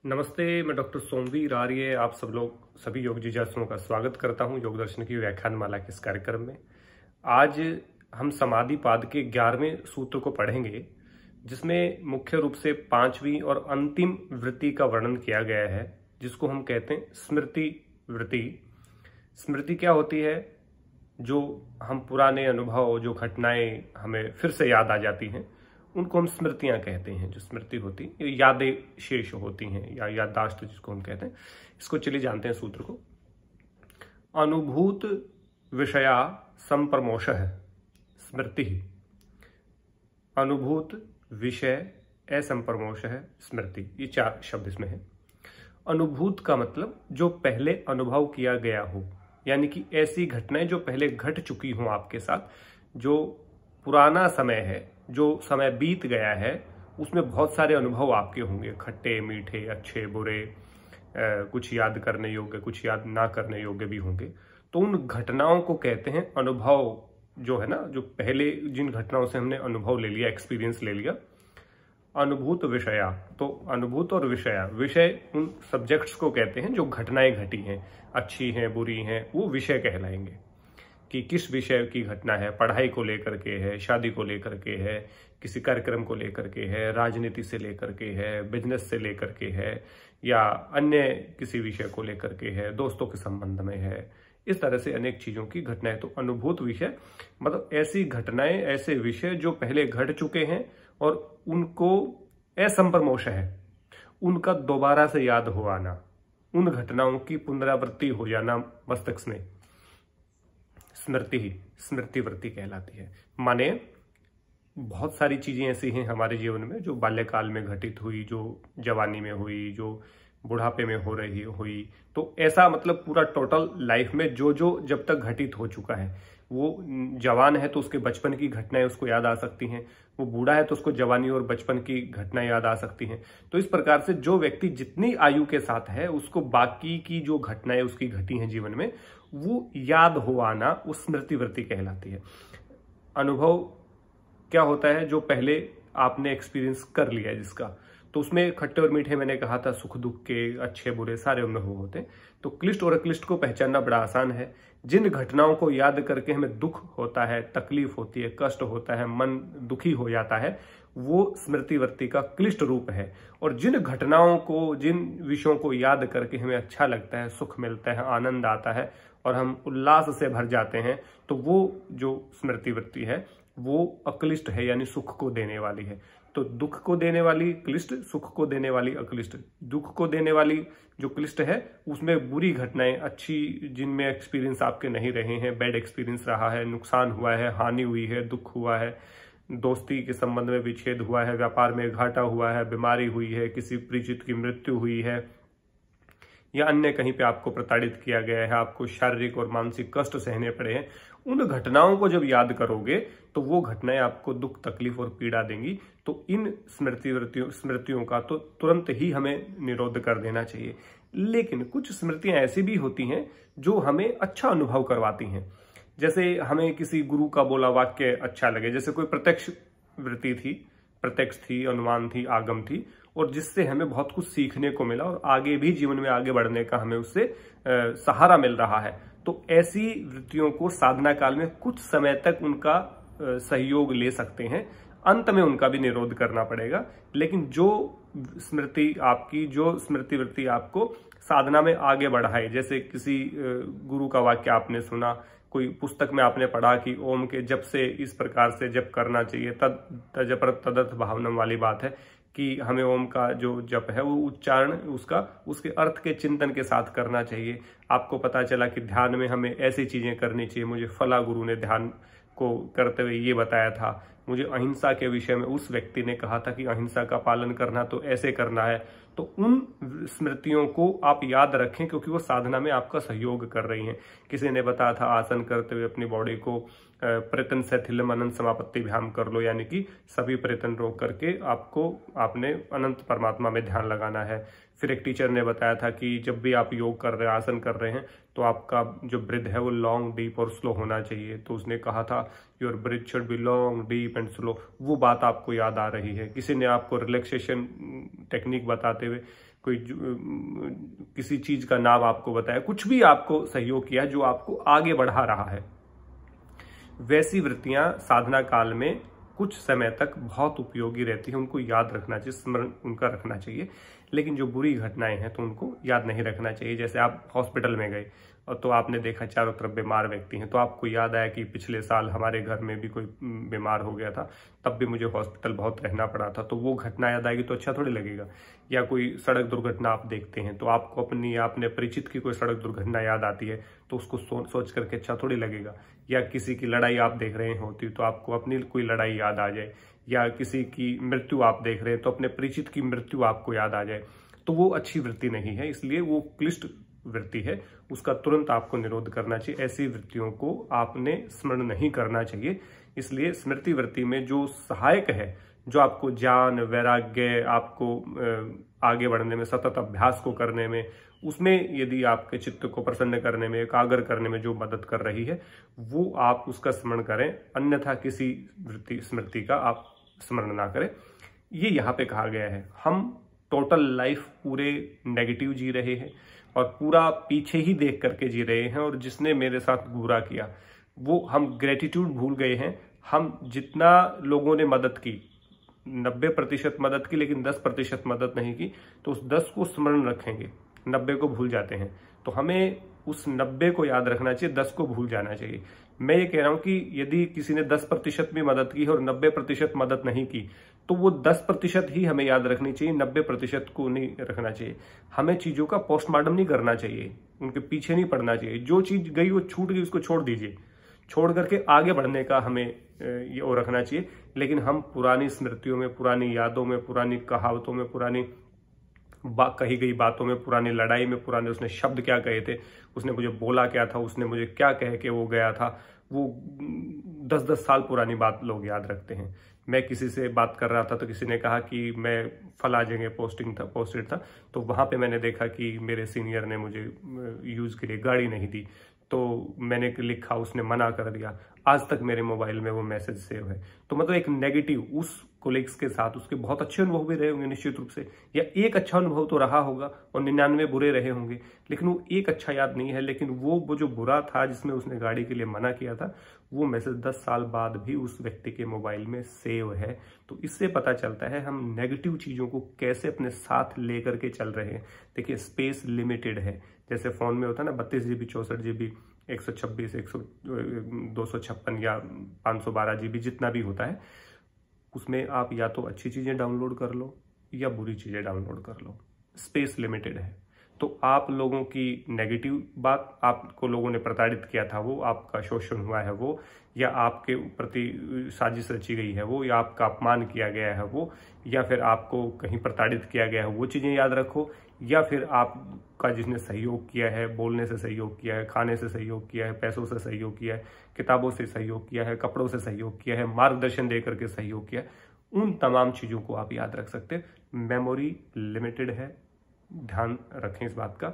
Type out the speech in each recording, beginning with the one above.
नमस्ते, मैं डॉक्टर सोमवीर आर्य आप सभी योग जिज्ञासुओं का स्वागत करता हूं योग दर्शन की व्याख्यान माला के इस कार्यक्रम में। आज हम समाधि पाद के 11वें सूत्र को पढ़ेंगे, जिसमें मुख्य रूप से 5वीं और अंतिम वृत्ति का वर्णन किया गया है, जिसको हम कहते हैं स्मृति वृत्ति। स्मृति क्या होती है? जो हम पुराने अनुभव, जो घटनाएं हमें फिर से याद आ जाती हैं, उनको हम स्मृतियां कहते हैं। जो स्मृति होती है, यादें शेष होती हैं या याददाश्त जिसको हम कहते हैं। इसको चलिए जानते हैं सूत्र को। अनुभूत विषया संप्रमोषः स्मृति। अनुभूत विषय असंप्रमोषः स्मृति, ये 4 शब्द इसमें है। अनुभूत का मतलब जो पहले अनुभव किया गया हो, यानी कि ऐसी घटनाएं जो पहले घट चुकी हों आपके साथ, जो पुराना समय है, जो समय बीत गया है, उसमें बहुत सारे अनुभव आपके होंगे, खट्टे मीठे, अच्छे बुरे, कुछ याद करने योग्य, कुछ याद ना करने योग्य भी होंगे। तो उन घटनाओं को कहते हैं अनुभव, जो है ना, जो पहले जिन घटनाओं से हमने अनुभव ले लिया, एक्सपीरियंस ले लिया। अनुभूत विषया, तो अनुभूत और विषया, विषय उन सब्जेक्ट्स को कहते हैं जो घटनाएं घटी हैं, अच्छी हैं बुरी हैं, वो विषय कहलाएंगे। कि किस विषय की घटना है, पढ़ाई को लेकर के है, शादी को लेकर के है, किसी कार्यक्रम को लेकर के है, राजनीति से लेकर के है, बिजनेस से लेकर के है, या अन्य किसी विषय को लेकर के है, दोस्तों के संबंध में है। इस तरह से अनेक चीजों की घटनाएं। तो अनुभूत विषय मतलब ऐसी घटनाएं, ऐसे विषय जो पहले घट चुके हैं और उनको असंप्रमोष है, उनका दोबारा से याद हो आना, उन घटनाओं की पुनरावृत्ति हो जाना मस्तिष्क में, स्मृति वृत्ति कहलाती है। माने बहुत सारी चीजें ऐसी हैं हमारे जीवन में जो बाल्यकाल में घटित हुई, जो जवानी में हुई, जो बुढ़ापे में हो रही हुई। तो ऐसा मतलब पूरा टोटल लाइफ में जो जो जब तक घटित हो चुका है, वो जवान है तो उसके बचपन की घटनाएं उसको याद आ सकती हैं, वो बूढ़ा है तो उसको जवानी और बचपन की घटनाएं याद आ सकती हैं। तो इस प्रकार से जो व्यक्ति जितनी आयु के साथ है, उसको बाकी की जो घटनाएं उसकी घटी हैं जीवन में, वो याद हो आना, उस स्मृति वृत्ति कहलाती है। अनुभव क्या होता है? जो पहले आपने एक्सपीरियंस कर लिया है जिसका, तो उसमें खट्टे और मीठे, मैंने कहा था, सुख दुख के, अच्छे बुरे सारे अनुभव होते हैं। तो क्लिष्ट और अक्लिष्ट को पहचानना बड़ा आसान है। जिन घटनाओं को याद करके हमें दुख होता है, तकलीफ होती है, कष्ट होता है, मन दुखी हो जाता है, वो स्मृति वृत्ति का क्लिष्ट रूप है। और जिन घटनाओं को, जिन विषयों को याद करके हमें अच्छा लगता है, सुख मिलता है, आनंद आता है और हम उल्लास से भर जाते हैं, तो वो जो स्मृति वृत्ति है वो अक्लिष्ट है, यानी सुख को देने वाली है। तो दुख को देने वाली क्लिष्ट, सुख को देने वाली अक्लिष्ट। दुख को देने वाली जो क्लिष्ट है, उसमें बुरी घटनाएं, अच्छी जिनमें एक्सपीरियंस आपके नहीं रहे हैं, बैड एक्सपीरियंस रहा है, नुकसान हुआ है, हानि हुई है, दुख हुआ है, दोस्ती के संबंध में विच्छेद हुआ है, व्यापार में घाटा हुआ है, बीमारी हुई है, किसी परिचित की मृत्यु हुई है, या अन्य कहीं पे आपको प्रताड़ित किया गया है, आपको शारीरिक और मानसिक कष्ट सहने पड़े हैं, उन घटनाओं को जब याद करोगे तो वो घटनाएं आपको दुख, तकलीफ और पीड़ा देंगी। तो इन स्मृतियों का तो तुरंत ही हमें निरोध कर देना चाहिए। लेकिन कुछ स्मृतियां ऐसी भी होती हैं जो हमें अच्छा अनुभव करवाती हैं। जैसे हमें किसी गुरु का बोला वाक्य अच्छा लगे, जैसे कोई प्रत्यक्ष वृत्ति थी, प्रत्यक्ष थी, अनुमान थी, आगम थी, और जिससे हमें बहुत कुछ सीखने को मिला और आगे भी जीवन में आगे बढ़ने का हमें उससे सहारा मिल रहा है। तो ऐसी वृत्तियों को साधना काल में कुछ समय तक उनका सहयोग ले सकते हैं, अंत में उनका भी निरोध करना पड़ेगा। लेकिन जो स्मृति आपकी, जो स्मृति वृत्ति आपको साधना में आगे बढ़ाए, जैसे किसी गुरु का वाक्य आपने सुना, कोई पुस्तक में आपने पढ़ा कि ओम के जप से इस प्रकार से जप करना चाहिए, तजपर तदर्थ भावनम वाली बात है कि हमें ओम का जो जप है वो उच्चारण उसके अर्थ के चिंतन के साथ करना चाहिए। आपको पता चला कि ध्यान में हमें ऐसी चीजें करनी चाहिए, मुझे फला गुरु ने ध्यान को करते हुए ये बताया था, मुझे अहिंसा के विषय में उस व्यक्ति ने कहा था कि अहिंसा का पालन करना तो ऐसे करना है। तो उन स्मृतियों को आप याद रखें, क्योंकि वो साधना में आपका सहयोग कर रही हैं। किसी ने बताया था आसन करते हुए अपनी बॉडी को प्रयत्न से थिल्लम अनंत समापत्ति ध्यान कर लो, यानी कि सभी प्रयत्न रोक करके आपने अनंत परमात्मा में ध्यान लगाना है। फिर एक टीचर ने बताया था कि जब भी आप योग कर रहे हैं, आसन कर रहे हैं, तो आपका जो ब्रीथ है वो लॉन्ग, डीप और स्लो होना चाहिए। तो उसने कहा था your breathe should be long, deep and slow. वो बात आपको याद आ रही है। किसी ने आपको रिलैक्सेशन टेक्निक बताते हुए, कोई किसी चीज का नाम आपको बताया, कुछ भी आपको सहयोग किया जो आपको आगे बढ़ा रहा है, वैसी वृत्तियां साधना काल में कुछ समय तक बहुत उपयोगी रहती है। उनको याद रखना चाहिए, स्मरण उनका रखना चाहिए। लेकिन जो बुरी घटनाएं हैं तो उनको याद नहीं रखना चाहिए। जैसे आप हॉस्पिटल में गए और तो आपने देखा चारों तरफ बीमार व्यक्ति हैं, तो आपको याद आया कि पिछले साल हमारे घर में भी कोई बीमार हो गया था, तब भी मुझे हॉस्पिटल बहुत रहना पड़ा था, तो वो घटना याद आएगी तो अच्छा थोड़ी लगेगा। या कोई सड़क दुर्घटना आप देखते हैं तो आपको अपने परिचित की कोई सड़क दुर्घटना याद आती है तो उसको सोच करके अच्छा थोड़ी लगेगा। या किसी की लड़ाई आप देख रहे होती तो आपको अपनी कोई लड़ाई याद आ जाए, या किसी की मृत्यु आप देख रहे हैं तो अपने परिचित की मृत्यु आपको याद आ जाए, तो वो अच्छी वृत्ति नहीं है। इसलिए वो क्लिष्ट वृत्ति है, उसका तुरंत आपको निरोध करना चाहिए। ऐसी वृत्तियों को आपने स्मरण नहीं करना चाहिए। इसलिए स्मृति वृत्ति में जो सहायक है, जो आपको ज्ञान, वैराग्य, आपको आगे बढ़ने में, सतत अभ्यास को करने में, उसमें यदि आपके चित्त को प्रसन्न करने में, एकाग्र करने में जो मदद कर रही है, वो आप उसका स्मरण करें। अन्यथा किसी स्मृति का आप स्मरण ना करें। ये यहाँ पे कहा गया है। हम टोटल लाइफ पूरे नेगेटिव जी रहे हैं और पूरा पीछे ही देख करके जी रहे हैं, और जिसने मेरे साथ बुरा किया वो हम ग्रेटिट्यूड भूल गए हैं। हम जितना लोगों ने मदद की, 90% मदद की, लेकिन 10% मदद नहीं की, तो उस 10 को स्मरण रखेंगे, 90 को भूल जाते हैं। तो हमें उस 90 को याद रखना चाहिए, 10 को भूल जाना चाहिए। मैं ये कह रहा हूं कि यदि किसी ने 10% भी मदद की है और 90% मदद नहीं की, तो वो 10% ही हमें याद रखनी चाहिए, 90% को नहीं रखना चाहिए। हमें चीजों का पोस्टमार्टम नहीं करना चाहिए, उनके पीछे नहीं पड़ना चाहिए। जो चीज गई वो छूट गई, उसको छोड़ दीजिए, छोड़ करके आगे बढ़ने का हमें ये वो रखना चाहिए। लेकिन हम पुरानी स्मृतियों में, पुरानी यादों में, पुरानी कहावतों में, पुरानी कही गई बातों में, पुरानी लड़ाई में, पुराने उसने शब्द क्या कहे थे, उसने मुझे बोला क्या था, उसने मुझे क्या कह के वो गया था, वो 10-10 साल पुरानी बात लोग याद रखते हैं। मैं किसी से बात कर रहा था तो किसी ने कहा कि मैं फला जगह पोस्टेड था, तो वहां पे मैंने देखा कि मेरे सीनियर ने मुझे यूज के लिए गाड़ी नहीं दी, तो मैंने लिखा, उसने मना कर दिया। आज तक मेरे मोबाइल में वो मैसेज सेव है। तो मतलब एक नेगेटिव, उस कोलिग्स के साथ उसके बहुत अच्छे अनुभव भी रहे होंगे निश्चित रूप से, या एक अच्छा अनुभव तो रहा होगा और 99 बुरे रहे होंगे, लेकिन वो एक अच्छा याद नहीं है। लेकिन वो जो बुरा था जिसमें उसने गाड़ी के लिए मना किया था, वो मैसेज 10 साल बाद भी उस व्यक्ति के मोबाइल में सेव है। तो इससे पता चलता है हम नेगेटिव चीजों को कैसे अपने साथ लेकर के चल रहे हैं। देखिए, स्पेस लिमिटेड है। जैसे फोन में होता है ना 32 GB, 64 GB, 126, 256 या 512 GB, जितना भी होता है, उसमें आप या तो अच्छी चीजें डाउनलोड कर लो या बुरी चीजें डाउनलोड कर लो। स्पेस लिमिटेड है। तो आप लोगों की नेगेटिव बात, आपको लोगों ने प्रताड़ित किया था वो, आपका शोषण हुआ है वो, या आपके प्रति साजिश रची गई है वो, या आपका अपमान किया गया है वो, या फिर आपको कहीं प्रताड़ित किया गया है, वो चीजें याद रखो। या फिर आपका जिसने सहयोग किया है, बोलने से सहयोग किया है, खाने से सहयोग किया है, पैसों से सहयोग किया है, किताबों से सहयोग किया है, कपड़ों से सहयोग किया है, मार्गदर्शन दे करके सहयोग किया है, उन तमाम चीजों को आप याद रख सकते हैं। मेमोरी लिमिटेड है, ध्यान रखें इस बात का।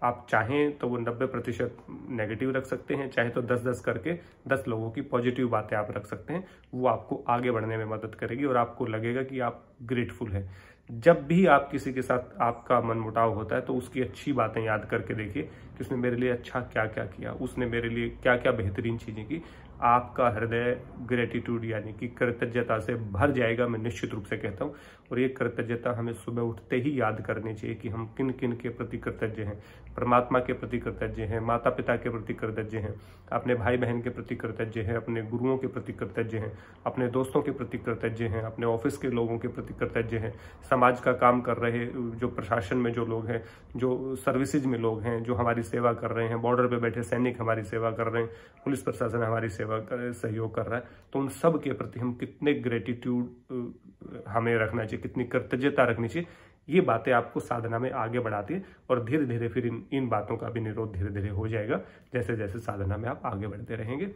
आप चाहें तो वो 90% नेगेटिव रख सकते हैं, चाहे तो 10-10 करके 10 लोगों की पॉजिटिव बातें आप रख सकते हैं। वो आपको आगे बढ़ने में मदद करेगी और आपको लगेगा कि आप ग्रेटफुल हैं। जब भी आप किसी के साथ आपका मनमुटाव होता है तो उसकी अच्छी बातें याद करके देखिए कि उसने मेरे लिए अच्छा क्या क्या किया, उसने मेरे लिए क्या क्या बेहतरीन चीजें की। आपका हृदय ग्रेटिट्यूड यानी कि कृतज्ञता से भर जाएगा, मैं निश्चित रूप से कहता हूँ। और ये कृतज्ञता हमें सुबह उठते ही याद करनी चाहिए कि हम किन किन के प्रति कृतज्ञ हैं। परमात्मा के प्रति कृतज्ञ हैं, माता पिता के प्रति कृतज्ञ हैं, अपने भाई बहन के प्रति कृतज्ञ हैं, अपने गुरुओं के प्रति कृतज्ञ हैं, अपने दोस्तों के प्रति कृतज्ञ हैं, अपने ऑफिस के लोगों के प्रति कृतज्ञ हैं, समाज का काम कर रहे जो प्रशासन में जो लोग हैं, जो सर्विसेज में लोग हैं, जो हमारी सेवा कर रहे हैं, बॉर्डर पे बैठे सैनिक हमारी सेवा कर रहे हैं, पुलिस प्रशासन हमारी सहयोग कर रहा है, तो उन सब के प्रति हम कितने ग्रेटिट्यूड हमें रखना चाहिए, कितनी कृतज्ञता रखनी चाहिए। ये बातें आपको साधना में आगे बढ़ाती है और धीरे धीरे फिर इन बातों का भी निरोध धीरे धीरे हो जाएगा जैसे जैसे साधना में आप आगे बढ़ते रहेंगे।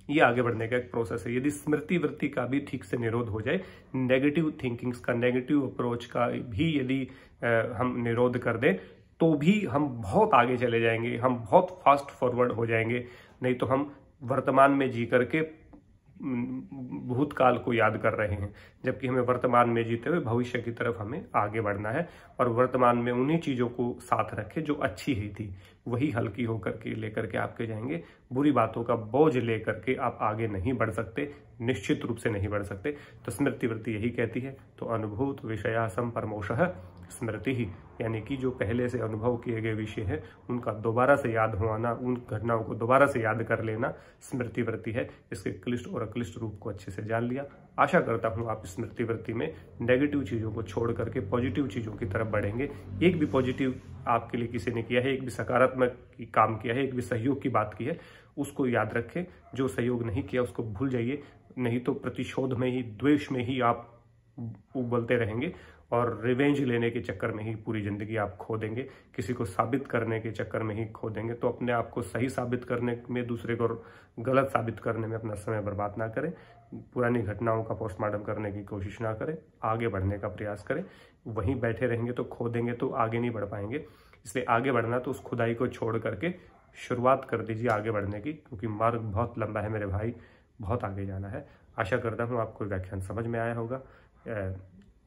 ये आगे बढ़ने का एक प्रोसेस है। यदि स्मृति वृत्ति का भी ठीक से निरोध हो जाए, नेगेटिव थिंकिंग्स का, नेगेटिव अप्रोच का भी यदि हम निरोध कर दें, तो भी हम बहुत आगे चले जाएंगे, हम बहुत फास्ट फॉरवर्ड हो जाएंगे। नहीं तो हम वर्तमान में जी करके भूतकाल को याद कर रहे हैं, जबकि हमें वर्तमान में जीते हुए भविष्य की तरफ हमें आगे बढ़ना है। और वर्तमान में उन्हीं चीजों को साथ रखें जो अच्छी ही थी, वही हल्की होकर के लेकर के आपके जाएंगे। बुरी बातों का बोझ लेकर के आप आगे नहीं बढ़ सकते, निश्चित रूप से नहीं बढ़ सकते। तो स्मृति वृत्ति यही कहती है। तो अनुभूत विषयासम परमोषः स्मृति ही, यानी कि जो पहले से अनुभव किए गए विषय है उनका दोबारा से याद होना, उन घटनाओं को दोबारा से याद कर लेना स्मृति वृत्ति है। इसके क्लिष्ट और अक्लिष्ट रूप को अच्छे से जान लिया। आशा करता हूं आप स्मृति वृत्ति में नेगेटिव चीजों को छोड़ करके पॉजिटिव चीजों की तरफ बढ़ेंगे। एक भी पॉजिटिव आपके लिए किसी ने किया है, एक भी सकारात्मक काम किया है, एक भी सहयोग की बात की है, उसको याद रखें। जो सहयोग नहीं किया उसको भूल जाइए, नहीं तो प्रतिशोध में ही, द्वेष में ही आप उबलते रहेंगे और रिवेंज लेने के चक्कर में ही पूरी जिंदगी आप खो देंगे, किसी को साबित करने के चक्कर में ही खो देंगे। तो अपने आप को सही साबित करने में, दूसरे को गलत साबित करने में अपना समय बर्बाद ना करें, पुरानी घटनाओं का पोस्टमार्टम करने की कोशिश ना करें, आगे बढ़ने का प्रयास करें। वहीं बैठे रहेंगे तो खो देंगे, तो आगे नहीं बढ़ पाएंगे। इसलिए आगे बढ़ना तो उस खुदाई को छोड़ करके शुरुआत कर दीजिए आगे बढ़ने की, क्योंकि मार्ग बहुत लंबा है मेरे भाई, बहुत आगे जाना है। आशा करता हूँ आपको व्याख्यान समझ में आया होगा।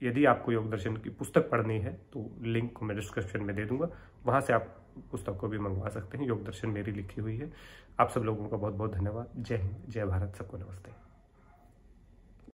यदि आपको योग दर्शन की पुस्तक पढ़नी है तो लिंक को मैं डिस्क्रिप्शन में दे दूंगा, वहां से आप पुस्तक को भी मंगवा सकते हैं। योग दर्शन मेरी लिखी हुई है। आप सब लोगों का बहुत बहुत धन्यवाद। जय हिंद, जय भारत, सबको नमस्ते।